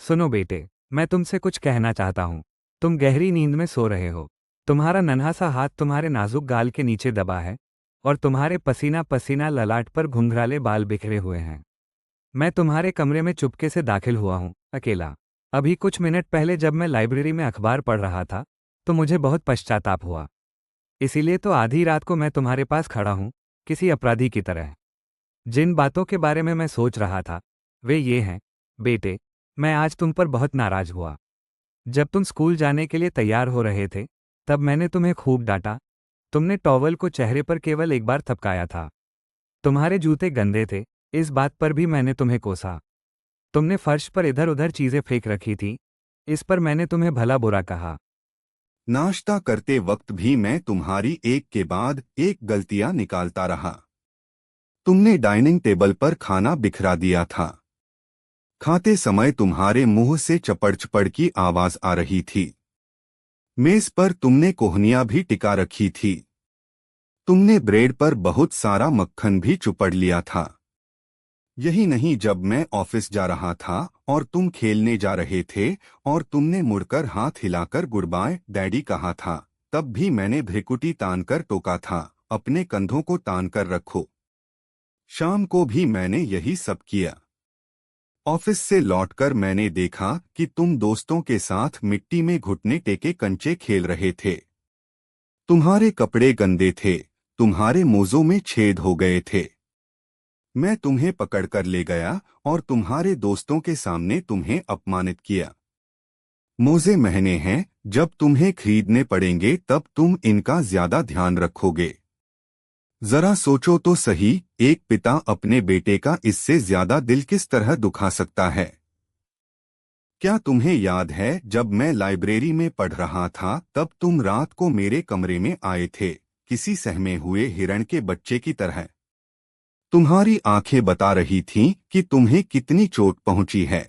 सुनो बेटे, मैं तुमसे कुछ कहना चाहता हूँ। तुम गहरी नींद में सो रहे हो। तुम्हारा नन्हा सा हाथ तुम्हारे नाजुक गाल के नीचे दबा है और तुम्हारे पसीना पसीना ललाट पर घुंघराले बाल बिखरे हुए हैं। मैं तुम्हारे कमरे में चुपके से दाखिल हुआ हूँ, अकेला। अभी कुछ मिनट पहले जब मैं लाइब्रेरी में अखबार पढ़ रहा था तो मुझे बहुत पश्चाताप हुआ। इसीलिए तो आधी रात को मैं तुम्हारे पास खड़ा हूँ, किसी अपराधी की तरह। जिन बातों के बारे में मैं सोच रहा था वे ये हैं, बेटे, मैं आज तुम पर बहुत नाराज हुआ। जब तुम स्कूल जाने के लिए तैयार हो रहे थे तब मैंने तुम्हें खूब डांटा। तुमने टॉवल को चेहरे पर केवल एक बार थपकाया था। तुम्हारे जूते गंदे थे, इस बात पर भी मैंने तुम्हें कोसा। तुमने फर्श पर इधर उधर चीजें फेंक रखी थी, इस पर मैंने तुम्हें भला बुरा कहा। नाश्ता करते वक्त भी मैं तुम्हारी एक के बाद एक गलतियां निकालता रहा। तुमने डाइनिंग टेबल पर खाना बिखरा दिया था। खाते समय तुम्हारे मुंह से चपड़ चपड़ की आवाज आ रही थी। मेज पर तुमने कोहनियां भी टिका रखी थी। तुमने ब्रेड पर बहुत सारा मक्खन भी चुपड़ लिया था। यही नहीं, जब मैं ऑफिस जा रहा था और तुम खेलने जा रहे थे और तुमने मुड़कर हाथ हिलाकर गुड बाय डैडी कहा था, तब भी मैंने भ्रिकुटी तानकर टोका था, अपने कंधों को तानकर रखो। शाम को भी मैंने यही सब किया। ऑफिस से लौटकर मैंने देखा कि तुम दोस्तों के साथ मिट्टी में घुटने टेके कंचे खेल रहे थे। तुम्हारे कपड़े गंदे थे, तुम्हारे मोजों में छेद हो गए थे। मैं तुम्हें पकड़कर ले गया और तुम्हारे दोस्तों के सामने तुम्हें अपमानित किया। मोजे महंगे हैं, जब तुम्हें खरीदने पड़ेंगे तब तुम इनका ज्यादा ध्यान रखोगे। जरा सोचो तो सही, एक पिता अपने बेटे का इससे ज्यादा दिल किस तरह दुखा सकता है। क्या तुम्हें याद है जब मैं लाइब्रेरी में पढ़ रहा था तब तुम रात को मेरे कमरे में आए थे, किसी सहमे हुए हिरण के बच्चे की तरह। तुम्हारी आंखें बता रही थीं कि तुम्हें कितनी चोट पहुंची है।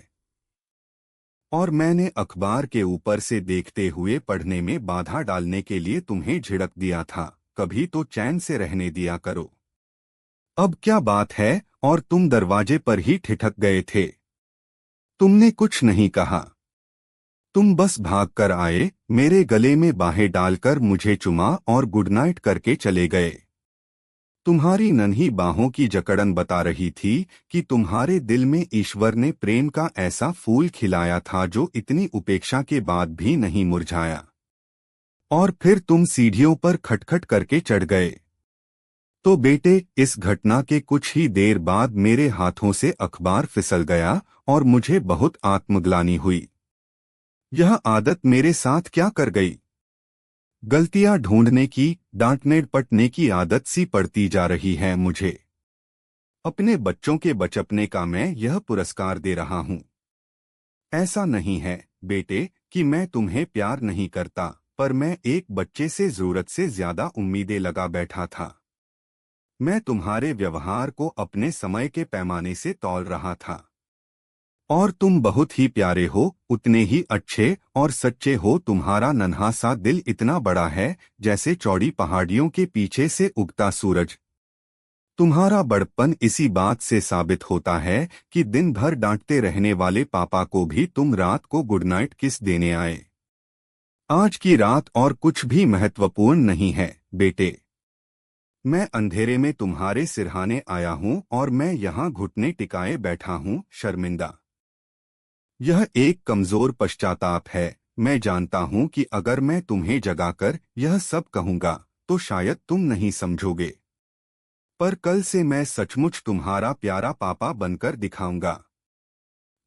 और मैंने अखबार के ऊपर से देखते हुए पढ़ने में बाधा डालने के लिए तुम्हें झिड़क दिया था, कभी तो चैन से रहने दिया करो। अब क्या बात है, और तुम दरवाजे पर ही ठिठक गए थे। तुमने कुछ नहीं कहा। तुम बस भागकर आए, मेरे गले में बाहें डालकर मुझे चुमा और गुड नाइट करके चले गए। तुम्हारी नन्ही बाहों की जकड़न बता रही थी कि तुम्हारे दिल में ईश्वर ने प्रेम का ऐसा फूल खिलाया था जो इतनी उपेक्षा के बाद भी नहीं मुरझाया। और फिर तुम सीढ़ियों पर खटखट करके चढ़ गए। तो बेटे, इस घटना के कुछ ही देर बाद मेरे हाथों से अखबार फिसल गया और मुझे बहुत आत्मग्लानि हुई। यह आदत मेरे साथ क्या कर गई। गलतियां ढूंढने की, डांटने पटने की आदत सी पड़ती जा रही है मुझे। अपने बच्चों के बचपने का मैं यह पुरस्कार दे रहा हूँ। ऐसा नहीं है बेटे कि मैं तुम्हें प्यार नहीं करता, पर मैं एक बच्चे से जरूरत से ज्यादा उम्मीदें लगा बैठा था। मैं तुम्हारे व्यवहार को अपने समय के पैमाने से तौल रहा था। और तुम बहुत ही प्यारे हो, उतने ही अच्छे और सच्चे हो। तुम्हारा नन्हा सा दिल इतना बड़ा है जैसे चौड़ी पहाड़ियों के पीछे से उगता सूरज। तुम्हारा बड़प्पन इसी बात से साबित होता है कि दिन भर डांटते रहने वाले पापा को भी तुम रात को गुड नाइट किस देने आए। आज की रात और कुछ भी महत्वपूर्ण नहीं है बेटे। मैं अंधेरे में तुम्हारे सिरहाने आया हूँ और मैं यहाँ घुटने टिकाए बैठा हूँ, शर्मिंदा। यह एक कमजोर पश्चाताप है। मैं जानता हूं कि अगर मैं तुम्हें जगाकर यह सब कहूंगा तो शायद तुम नहीं समझोगे, पर कल से मैं सचमुच तुम्हारा प्यारा पापा बनकर दिखाऊंगा।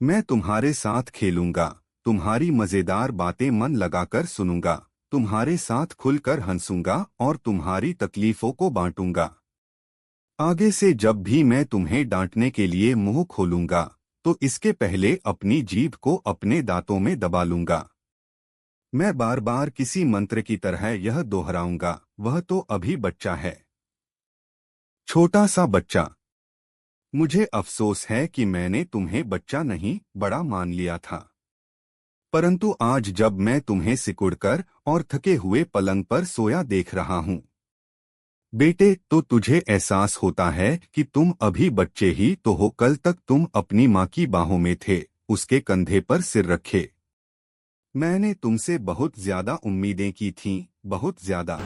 मैं तुम्हारे साथ खेलूंगा, तुम्हारी मजेदार बातें मन लगाकर सुनूंगा, तुम्हारे साथ खुलकर हंसूंगा और तुम्हारी तकलीफों को बांटूंगा। आगे से जब भी मैं तुम्हें डांटने के लिए मुंह खोलूंगा तो इसके पहले अपनी जीभ को अपने दांतों में दबा लूंगा। मैं बार बार किसी मंत्र की तरह यह दोहराऊंगा, वह तो अभी बच्चा है, छोटा सा बच्चा। मुझे अफसोस है कि मैंने तुम्हें बच्चा नहीं बड़ा मान लिया था। परंतु आज जब मैं तुम्हें सिकुड़कर और थके हुए पलंग पर सोया देख रहा हूं बेटे, तो तुझे एहसास होता है कि तुम अभी बच्चे ही तो हो। कल तक तुम अपनी माँ की बाहों में थे, उसके कंधे पर सिर रखे। मैंने तुमसे बहुत ज्यादा उम्मीदें की थीं, बहुत ज्यादा।